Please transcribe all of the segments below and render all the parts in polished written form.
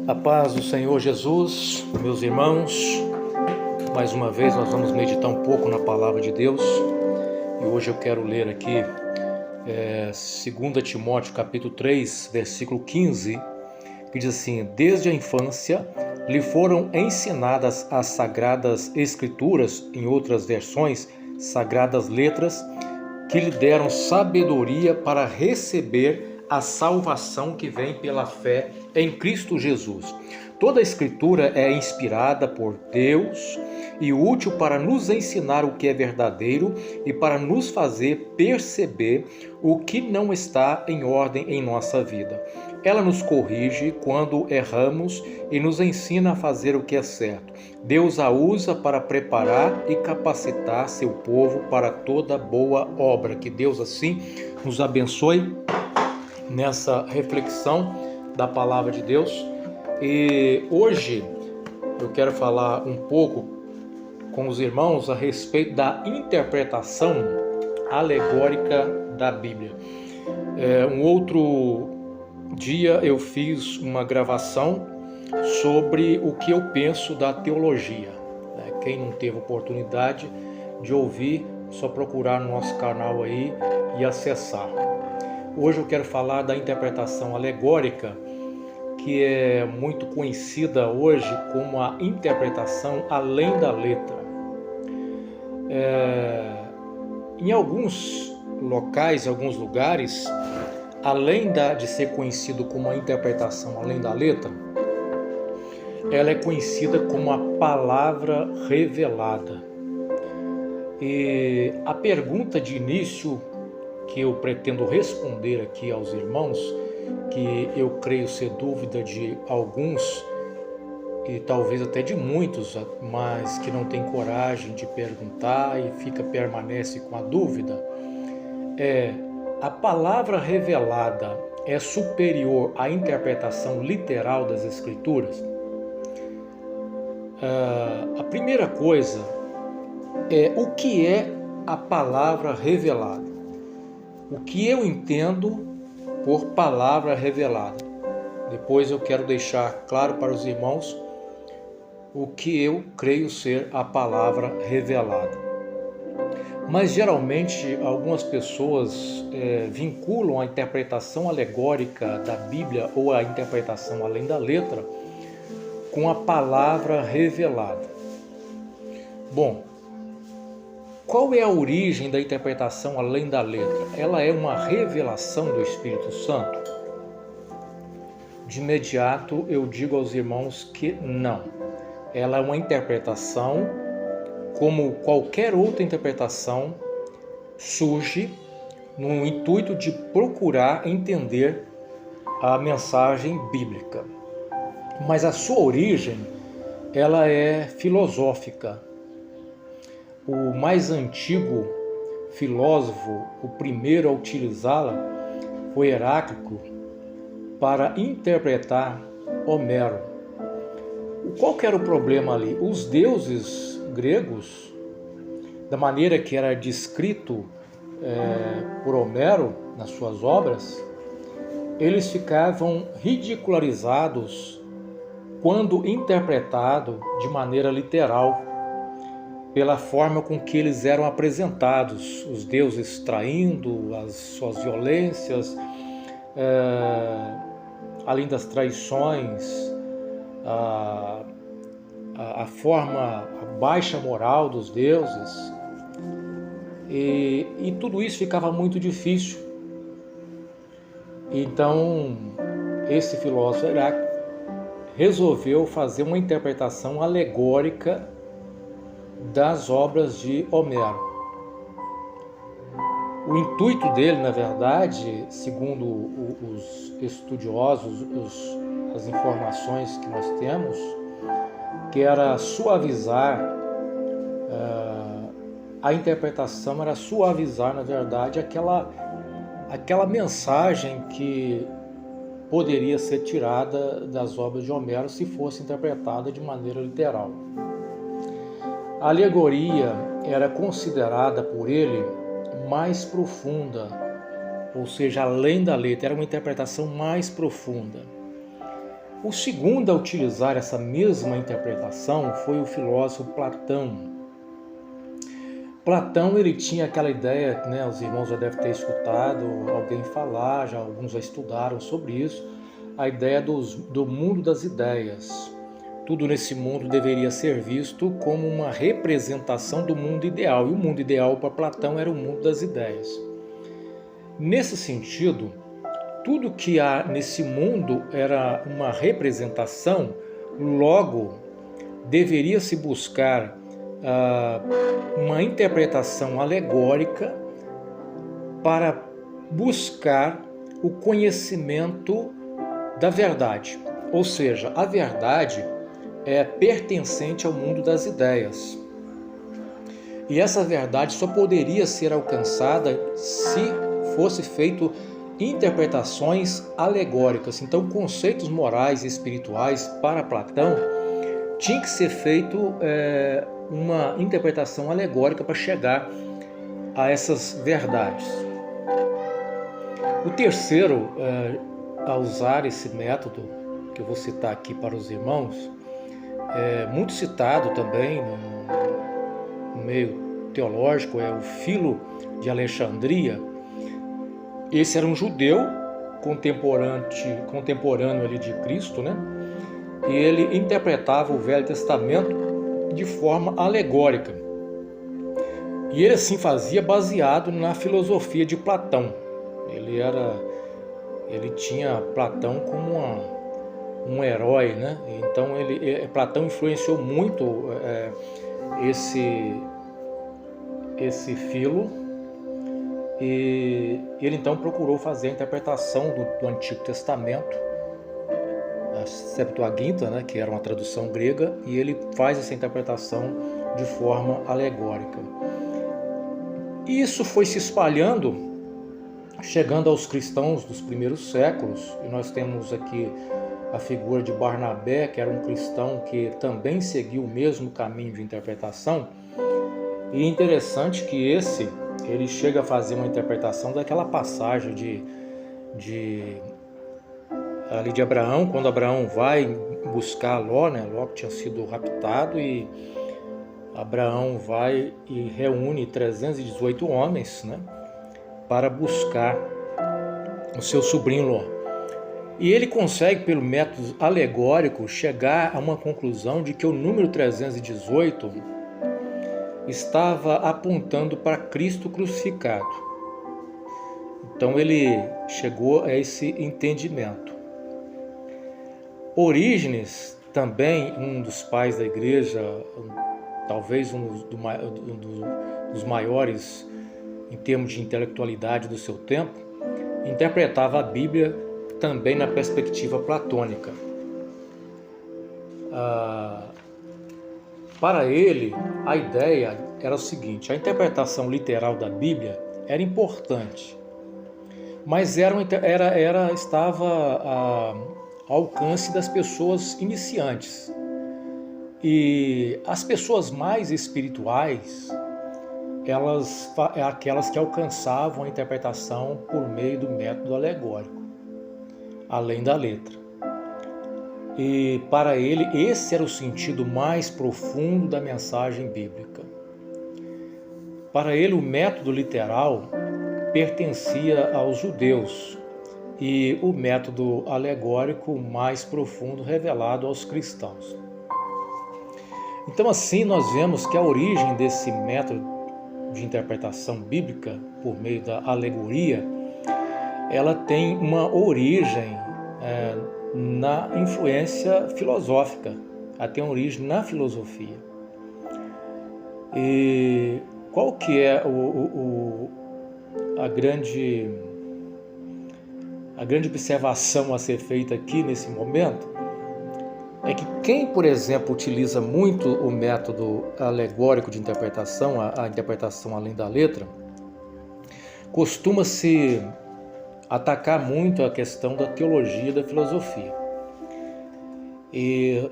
A paz do Senhor Jesus, meus irmãos, mais uma vez nós vamos meditar um pouco na palavra de Deus e hoje eu quero ler aqui 2 Timóteo capítulo 3, versículo 15, que diz assim: desde a infância lhe foram ensinadas as sagradas escrituras, em outras versões, sagradas letras, que lhe deram sabedoria para receber a salvação que vem pela fé em Cristo Jesus. Toda a Escritura é inspirada por Deus e útil para nos ensinar o que é verdadeiro e para nos fazer perceber o que não está em ordem em nossa vida. Ela nos corrige quando erramos e nos ensina a fazer o que é certo. Deus a usa para preparar e capacitar seu povo para toda boa obra. Que Deus assim nos abençoe nessa reflexão da palavra de Deus. E hoje eu quero falar um pouco com os irmãos a respeito da interpretação alegórica da Bíblia. Um outro dia eu fiz uma gravação sobre o que eu penso da teologia. Quem não teve oportunidade de ouvir, só procurar no nosso canal aí e acessar. Hoje eu quero falar da interpretação alegórica, que é muito conhecida hoje como a interpretação além da letra. Em alguns locais, em alguns lugares, além de ser conhecido como a interpretação além da letra, ela é conhecida como a palavra revelada. E a pergunta de início que eu pretendo responder aqui aos irmãos, que eu creio ser dúvida de alguns e talvez até de muitos, mas que não tem coragem de perguntar e permanece com a dúvida, a palavra revelada é superior à interpretação literal das Escrituras? A primeira coisa é o que é a palavra revelada. O que eu entendo por palavra revelada. Depois eu quero deixar claro para os irmãos o que eu creio ser a palavra revelada. Mas geralmente algumas pessoas vinculam a interpretação alegórica da Bíblia ou a interpretação além da letra com a palavra revelada. Bom, qual é a origem da interpretação além da letra? Ela é uma revelação do Espírito Santo? De imediato eu digo aos irmãos que não. Ela é uma interpretação, como qualquer outra interpretação, surge no intuito de procurar entender a mensagem bíblica. Mas a sua origem, ela é filosófica. O mais antigo filósofo, o primeiro a utilizá-la, foi Heráclito, para interpretar Homero. Qual que era o problema ali? Os deuses gregos, da maneira que era descrito por Homero nas suas obras, eles ficavam ridicularizados quando interpretado de maneira literal, pela forma com que eles eram apresentados, os deuses traindo, as suas violências, além das traições, a forma, a baixa moral dos deuses, e tudo isso ficava muito difícil. Então, esse filósofo Heráclito resolveu fazer uma interpretação alegórica das obras de Homero. O intuito dele, na verdade, segundo os estudiosos, as informações que nós temos, que era suavizar, a interpretação era suavizar, na verdade, aquela mensagem que poderia ser tirada das obras de Homero se fosse interpretada de maneira literal. A alegoria era considerada por ele mais profunda, ou seja, além da letra, era uma interpretação mais profunda. O segundo a utilizar essa mesma interpretação foi o filósofo Platão. Platão, ele tinha aquela ideia, né, os irmãos já devem ter escutado alguém falar, já alguns já estudaram sobre isso, a ideia do mundo das ideias. Tudo nesse mundo deveria ser visto como uma representação do mundo ideal, e o mundo ideal para Platão era o mundo das ideias. Nesse sentido, tudo que há nesse mundo era uma representação, logo deveria se buscar uma interpretação alegórica para buscar o conhecimento da verdade. Ou seja, a verdade é pertencente ao mundo das ideias. E essa verdade só poderia ser alcançada se fosse feito interpretações alegóricas. Então, conceitos morais e espirituais para Platão tinha que ser feito uma interpretação alegórica para chegar a essas verdades. O terceiro a usar esse método, que eu vou citar aqui para os irmãos, muito citado também no meio teológico, é o Filo de Alexandria. Esse era um judeu contemporâneo ali de Cristo, né? E ele interpretava o Velho Testamento de forma alegórica. E ele assim fazia baseado na filosofia de Platão. Ele tinha Platão como um herói, né? Então Platão influenciou muito esse Filo, e ele então procurou fazer a interpretação do Antigo Testamento, a Septuaginta, né, que era uma tradução grega, e ele faz essa interpretação de forma alegórica. E isso foi se espalhando, chegando aos cristãos dos primeiros séculos, e nós temos aqui a figura de Barnabé, que era um cristão que também seguiu o mesmo caminho de interpretação. E é interessante que ele chega a fazer uma interpretação daquela passagem de Abraão, quando Abraão vai buscar Ló, né? Ló tinha sido raptado, e Abraão vai e reúne 318 homens, né, para buscar o seu sobrinho Ló. E ele consegue, pelo método alegórico, chegar a uma conclusão de que o número 318 estava apontando para Cristo crucificado. Então ele chegou a esse entendimento. Orígenes, também um dos pais da igreja, talvez um dos maiores em termos de intelectualidade do seu tempo, interpretava a Bíblia também na perspectiva platônica. Para ele, a ideia era o seguinte: a interpretação literal da Bíblia era importante, mas estava ao alcance das pessoas iniciantes. E as pessoas mais espirituais, aquelas que alcançavam a interpretação por meio do método alegórico, além da letra. E para ele, esse era o sentido mais profundo da mensagem bíblica. Para ele, o método literal pertencia aos judeus e o método alegórico mais profundo revelado aos cristãos. Então, assim, nós vemos que a origem desse método de interpretação bíblica por meio da alegoria, ela tem uma origem na influência filosófica, ela tem origem na filosofia. E qual que é a grande observação a ser feita aqui nesse momento? É que quem, por exemplo, utiliza muito o método alegórico de interpretação, a interpretação além da letra, costuma-se atacar muito a questão da teologia e da filosofia. E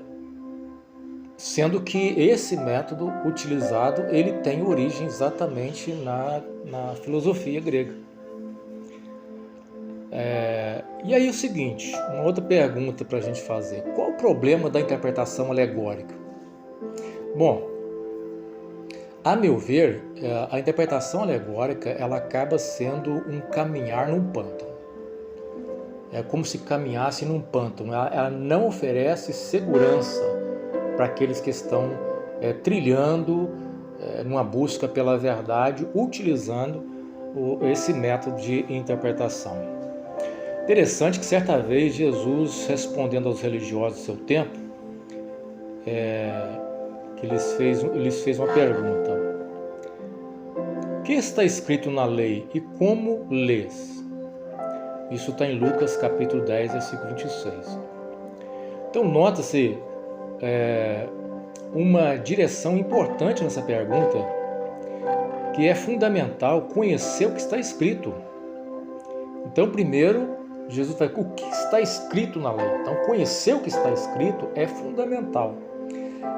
sendo que esse método utilizado, ele tem origem exatamente na filosofia grega. E aí o seguinte, uma outra pergunta para a gente fazer: qual o problema da interpretação alegórica? Bom, a meu ver, a interpretação alegórica ela acaba sendo um caminhar num pântano. É como se caminhasse num pântano. Ela não oferece segurança para aqueles que estão trilhando numa busca pela verdade, utilizando esse método de interpretação. Interessante que certa vez Jesus, respondendo aos religiosos do seu tempo, que lhes fez uma pergunta: o que está escrito na lei e como lês? Isso está em Lucas capítulo 10, versículo 26. Então nota-se uma direção importante nessa pergunta, que é fundamental conhecer o que está escrito. Então primeiro Jesus vai o que está escrito na lei. Então conhecer o que está escrito é fundamental.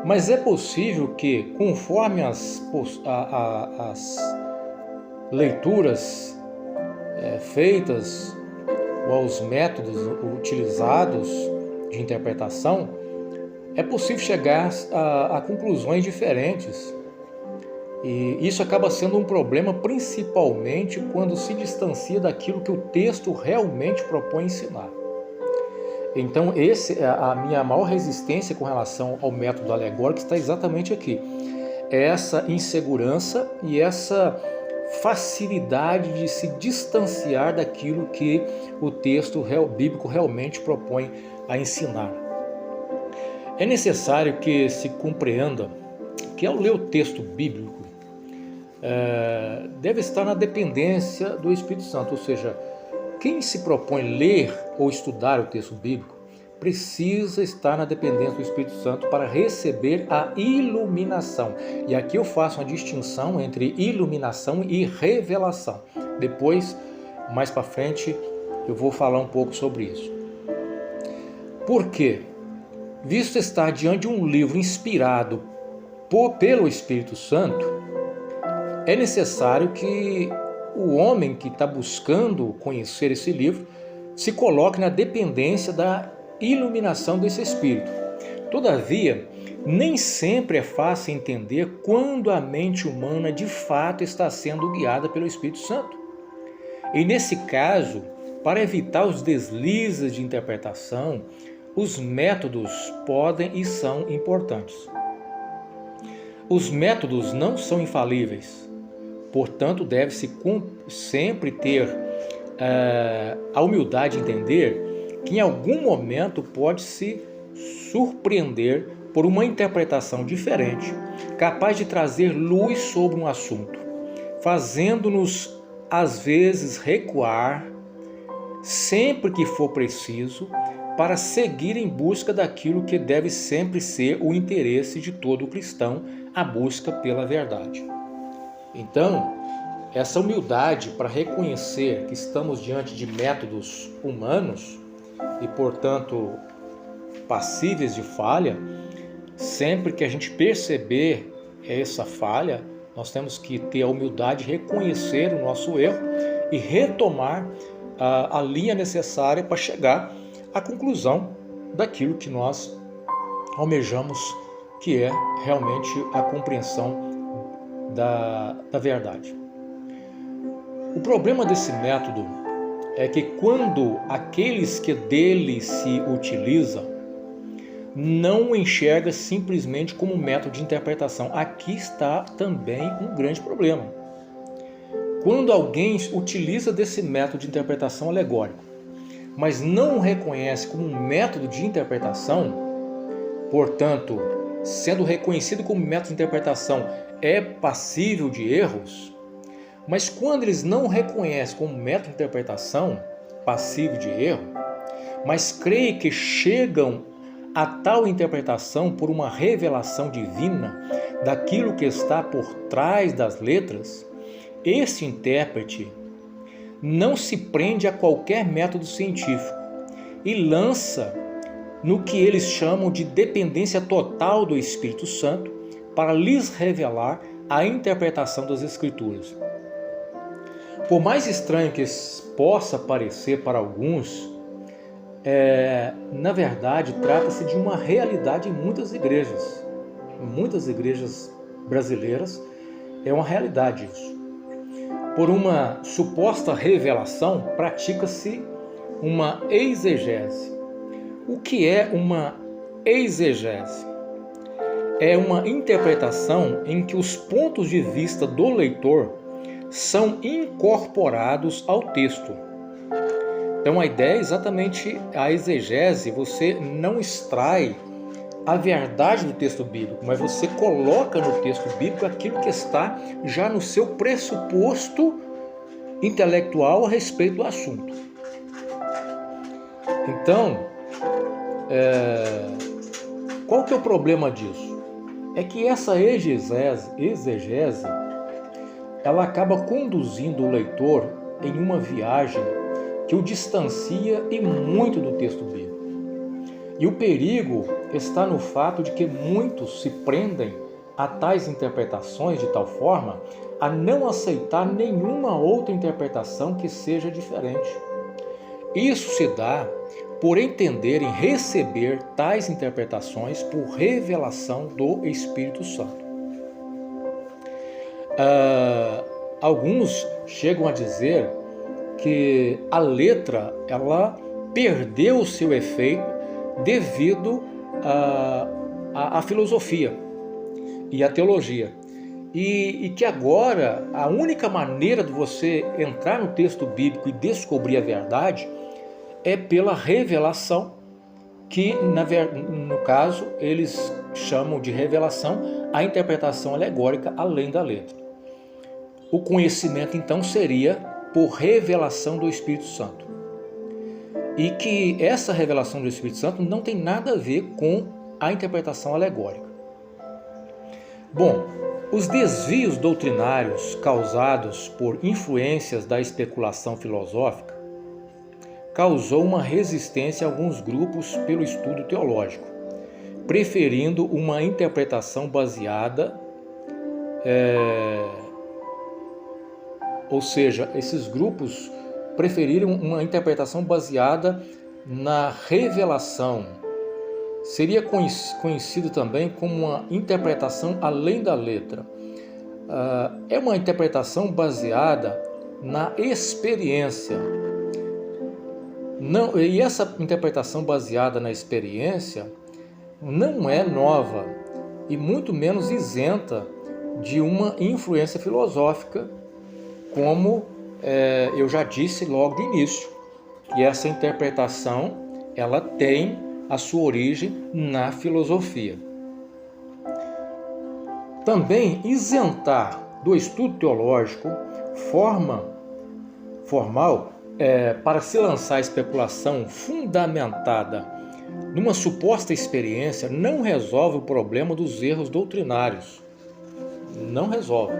Mas é possível que, conforme as leituras feitas ou aos métodos utilizados de interpretação, é possível chegar a conclusões diferentes. E isso acaba sendo um problema principalmente quando se distancia daquilo que o texto realmente propõe ensinar. Então, a minha maior resistência com relação ao método alegórico está exatamente aqui. É essa insegurança e essa facilidade de se distanciar daquilo que o texto bíblico realmente propõe a ensinar. É necessário que se compreenda que, ao ler o texto bíblico, deve estar na dependência do Espírito Santo, ou seja, quem se propõe ler ou estudar o texto bíblico precisa estar na dependência do Espírito Santo para receber a iluminação. E aqui eu faço uma distinção entre iluminação e revelação. Depois, mais para frente, eu vou falar um pouco sobre isso. Por quê? Visto estar diante de um livro inspirado pelo Espírito Santo, é necessário que o homem que está buscando conhecer esse livro se coloque na dependência da iluminação desse Espírito. Todavia, nem sempre é fácil entender quando a mente humana de fato está sendo guiada pelo Espírito Santo. E nesse caso, para evitar os deslizes de interpretação, os métodos podem e são importantes. Os métodos não são infalíveis, portanto, deve-se sempre ter a humildade de entender que em algum momento pode se surpreender por uma interpretação diferente, capaz de trazer luz sobre um assunto, fazendo-nos, às vezes, recuar, sempre que for preciso, para seguir em busca daquilo que deve sempre ser o interesse de todo cristão, a busca pela verdade. Então, essa humildade para reconhecer que estamos diante de métodos humanos e, portanto, passíveis de falha, sempre que a gente perceber essa falha, nós temos que ter a humildade de reconhecer o nosso erro e retomar a linha necessária para chegar à conclusão daquilo que nós almejamos, que é realmente a compreensão da verdade. O problema desse método é que quando aqueles que dele se utilizam não o enxerga simplesmente como método de interpretação. Aqui está também um grande problema. Quando alguém utiliza desse método de interpretação alegórico, mas não o reconhece como um método de interpretação, portanto, sendo reconhecido como método de interpretação, é passível de erros, mas quando eles não o reconhecem como método de interpretação, passível de erro, mas creem que chegam a tal interpretação por uma revelação divina daquilo que está por trás das letras, esse intérprete não se prende a qualquer método científico e lança no que eles chamam de dependência total do Espírito Santo para lhes revelar a interpretação das Escrituras. Por mais estranho que possa parecer para alguns, na verdade trata-se de uma realidade em muitas igrejas. Em muitas igrejas brasileiras é uma realidade isso. Por uma suposta revelação, pratica-se uma exegese. O que é uma exegese? É uma interpretação em que os pontos de vista do leitor são incorporados ao texto. Então a ideia é exatamente a exegese. Você não extrai a verdade do texto bíblico, mas você coloca no texto bíblico aquilo que está já no seu pressuposto intelectual a respeito do assunto. Então, qual que é o problema disso? É que essa exegese, ela acaba conduzindo o leitor em uma viagem que o distancia e muito do texto bíblico. E o perigo está no fato de que muitos se prendem a tais interpretações de tal forma a não aceitar nenhuma outra interpretação que seja diferente. Isso se dá por entenderem receber tais interpretações por revelação do Espírito Santo. Alguns chegam a dizer que a letra ela perdeu o seu efeito devido à filosofia e à teologia. E que agora a única maneira de você entrar no texto bíblico e descobrir a verdade é pela revelação, que no caso eles chamam de revelação a interpretação alegórica além da letra. O conhecimento então seria por revelação do Espírito Santo. E que essa revelação do Espírito Santo não tem nada a ver com a interpretação alegórica. Bom, os desvios doutrinários causados por influências da especulação filosófica causou uma resistência a alguns grupos pelo estudo teológico, preferindo uma interpretação baseada, ou seja, esses grupos preferiram uma interpretação baseada na revelação. Seria conhecido também como uma interpretação além da letra. É uma interpretação baseada na experiência. E essa interpretação baseada na experiência não é nova e muito menos isenta de uma influência filosófica, como eu já disse logo de início. E essa interpretação ela tem a sua origem na filosofia. Também isentar do estudo teológico formal para se lançar a especulação fundamentada numa suposta experiência não resolve o problema dos erros doutrinários. Não resolve.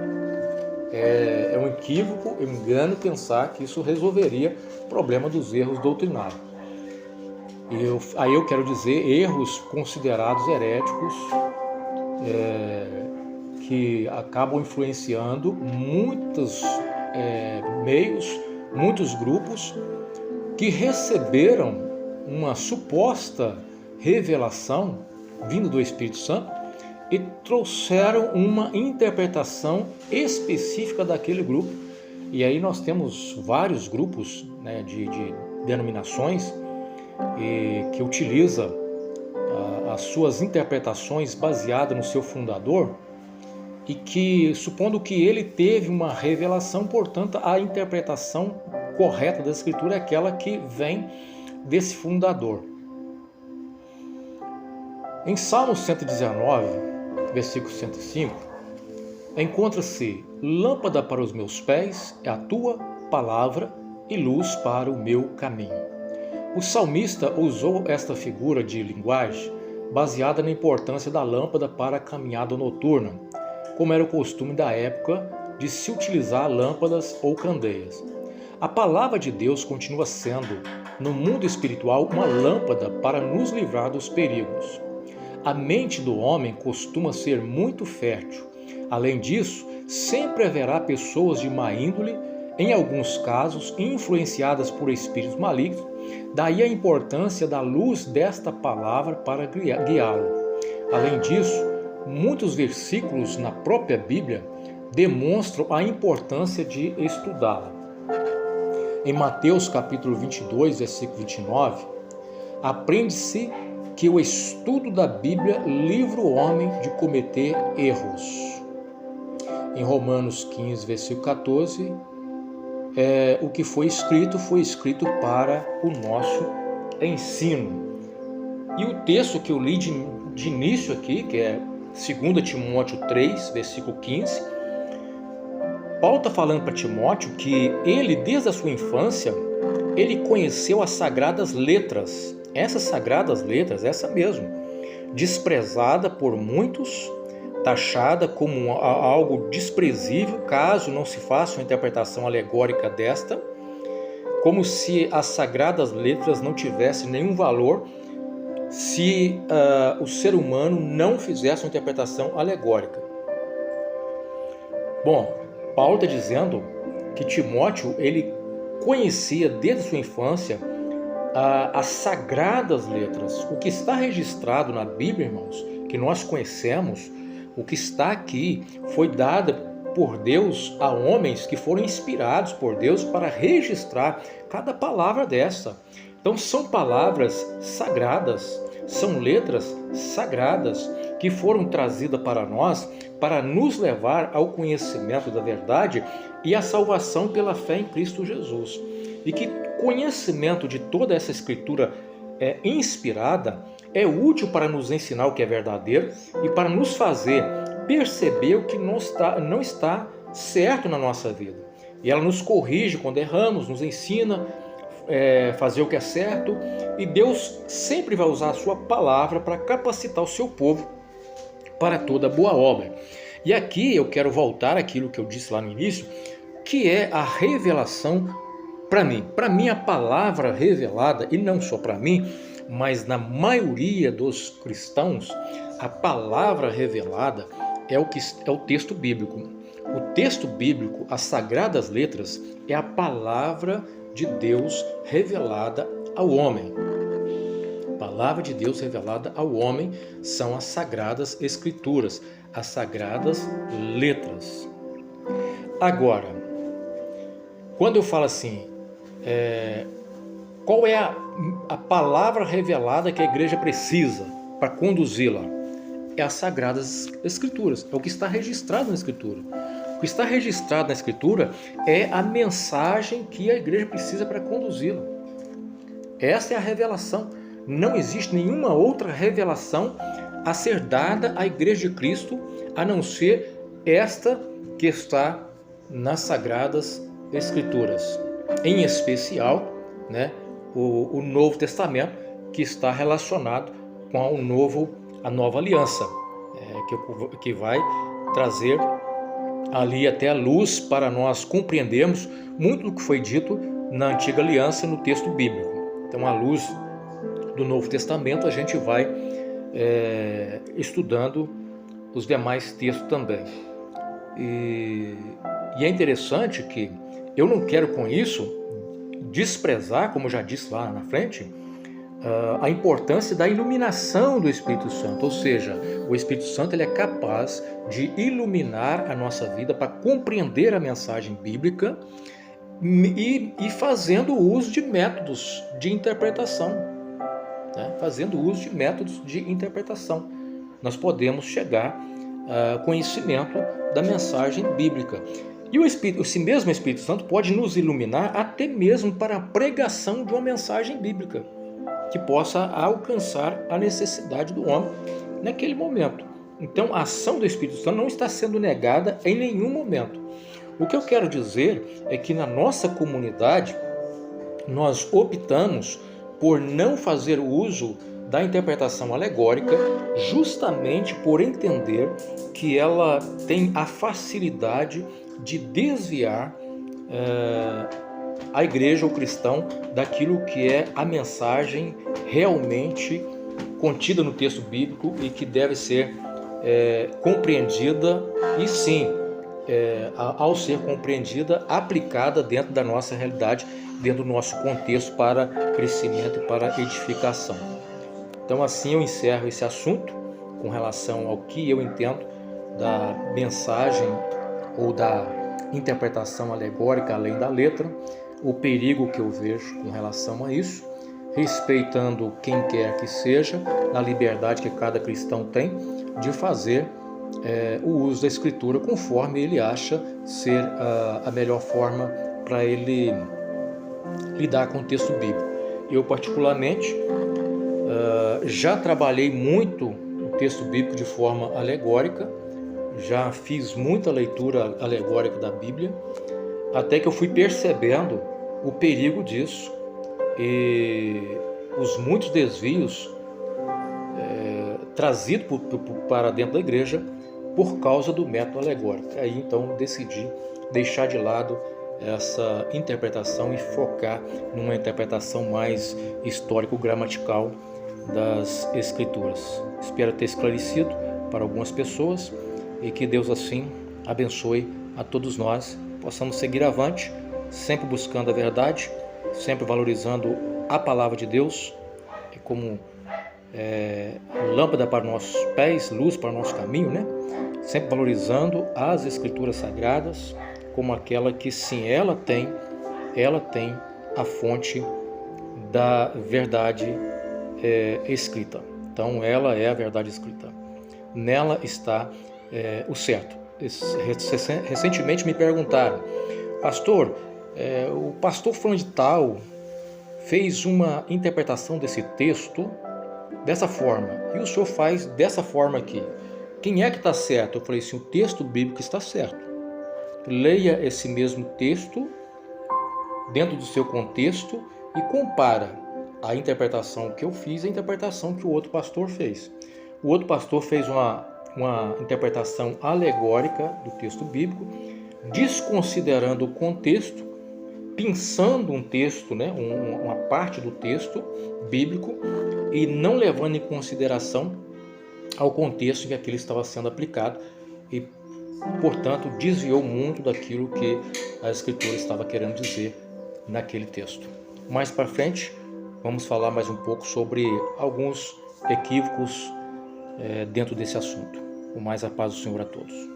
É um equívoco, um engano pensar que isso resolveria o problema dos erros doutrinários. Aí eu quero dizer erros considerados heréticos, que acabam influenciando muitos meios, muitos grupos que receberam uma suposta revelação vinda do Espírito Santo e trouxeram uma interpretação específica daquele grupo. E aí nós temos vários grupos, de denominações que utiliza as suas interpretações baseadas no seu fundador e que, supondo que ele teve uma revelação, portanto, a interpretação correta da Escritura é aquela que vem desse fundador. Em Salmo 119, versículo 105, encontra-se: lâmpada para os meus pés é a tua palavra e luz para o meu caminho. O salmista usou esta figura de linguagem baseada na importância da lâmpada para a caminhada noturna, como era o costume da época de se utilizar lâmpadas ou candeias. A palavra de Deus continua sendo, no mundo espiritual, uma lâmpada para nos livrar dos perigos. A mente do homem costuma ser muito fértil. Além disso, sempre haverá pessoas de má índole em alguns casos influenciadas por espíritos malignos. Daí a importância da luz desta palavra para guiá-lo. Além disso, muitos versículos na própria Bíblia demonstram a importância de estudá-la. Em Mateus capítulo 22, versículo 29, aprende-se que o estudo da Bíblia livra o homem de cometer erros. Em Romanos 15, versículo 14, o que foi escrito para o nosso ensino. E o texto que eu li de início aqui, que é 2 Timóteo 3, versículo 15, Paulo está falando para Timóteo que ele, desde a sua infância, ele conheceu as sagradas letras. Essas sagradas letras, essa mesmo, desprezada por muitos, taxada como algo desprezível, caso não se faça uma interpretação alegórica desta, como se as sagradas letras não tivessem nenhum valor se o ser humano não fizesse uma interpretação alegórica. Bom, Paulo está dizendo que Timóteo, ele conhecia desde a sua infância as sagradas letras. O que está registrado na Bíblia, irmãos, que nós conhecemos, o que está aqui foi dado por Deus a homens que foram inspirados por Deus para registrar cada palavra dessa. Então são palavras sagradas, são letras sagradas que foram trazidas para nós para nos levar ao conhecimento da verdade e à salvação pela fé em Cristo Jesus. E que conhecimento de toda essa escritura inspirada é útil para nos ensinar o que é verdadeiro e para nos fazer perceber o que não está certo na nossa vida. E ela nos corrige quando erramos, nos ensina fazer o que é certo, e Deus sempre vai usar a sua palavra para capacitar o seu povo para toda boa obra. E aqui eu quero voltar àquilo que eu disse lá no início, que é a revelação para mim. Para mim, a palavra revelada, e não só para mim, mas na maioria dos cristãos, a palavra revelada é o texto bíblico. O texto bíblico, as sagradas letras, é a palavra de Deus revelada ao homem. A palavra de Deus revelada ao homem são as sagradas escrituras, as sagradas letras. Agora, quando eu falo assim, qual é a palavra revelada que a igreja precisa para conduzi-la? É as sagradas escrituras, é o que está registrado na escritura. O que está registrado na escritura é a mensagem que a igreja precisa para conduzi-la. Essa é a revelação. Não existe nenhuma outra revelação a ser dada à igreja de Cristo, a não ser esta que está nas sagradas escrituras. Em especial, o Novo Testamento, que está relacionado com a nova aliança, que vai trazer ali até a luz para nós compreendermos muito do que foi dito na antiga aliança no texto bíblico. Então, à luz do Novo Testamento, a gente vai estudando os demais textos também. E é interessante que eu não quero com isso desprezar, como eu já disse lá na frente, a importância da iluminação do Espírito Santo, ou seja, o Espírito Santo ele é capaz de iluminar a nossa vida para compreender a mensagem bíblica e fazendo uso de métodos de interpretação. Fazendo uso de métodos de interpretação, nós podemos chegar a conhecimento da mensagem bíblica. E esse mesmo Espírito Santo pode nos iluminar até mesmo para a pregação de uma mensagem bíblica que possa alcançar a necessidade do homem naquele momento. Então, a ação do Espírito Santo não está sendo negada em nenhum momento. O que eu quero dizer é que na nossa comunidade nós optamos por não fazer uso da interpretação alegórica, justamente por entender que ela tem a facilidade de desviar a igreja ou cristão daquilo que é a mensagem realmente contida no texto bíblico e que deve ser compreendida e sim ao ser compreendida, aplicada dentro da nossa realidade, dentro do nosso contexto para crescimento e para edificação. Então assim eu encerro esse assunto com relação ao que eu entendo da mensagem ou da interpretação alegórica além da letra, o perigo que eu vejo com relação a isso, respeitando quem quer que seja, na liberdade que cada cristão tem de fazer o uso da Escritura conforme ele acha ser a melhor forma para ele lidar com o texto bíblico. Eu particularmente já trabalhei muito o texto bíblico de forma alegórica, já fiz muita leitura alegórica da Bíblia, até que eu fui percebendo o perigo disso e os muitos desvios trazidos para dentro da igreja por causa do método alegórico. Aí então decidi deixar de lado essa interpretação e focar numa interpretação mais histórico-gramatical das Escrituras. Espero ter esclarecido para algumas pessoas e que Deus assim abençoe a todos nós, possamos seguir avante, sempre buscando a verdade, sempre valorizando a palavra de Deus como lâmpada para nossos pés, luz para o nosso caminho, né? Sempre valorizando as Escrituras Sagradas como aquela que sim, ela tem a fonte da verdade escrita. Então ela é a verdade escrita. Nela está o certo. Recentemente me perguntaram, pastor, o pastor fulano de tal fez uma interpretação desse texto dessa forma, e o senhor faz dessa forma aqui. Quem é que está certo? Eu falei assim, o texto bíblico está certo. Leia esse mesmo texto dentro do seu contexto e compara a interpretação que eu fiz e a interpretação que o outro pastor fez. O outro pastor fez uma interpretação alegórica do texto bíblico, desconsiderando o contexto, pensando um texto, né, uma parte do texto bíblico e não levando em consideração ao contexto em que aquilo estava sendo aplicado e, portanto, desviou muito daquilo que a Escritura estava querendo dizer naquele texto. Mais para frente, vamos falar mais um pouco sobre alguns equívocos dentro desse assunto. Com mais a paz do Senhor a todos.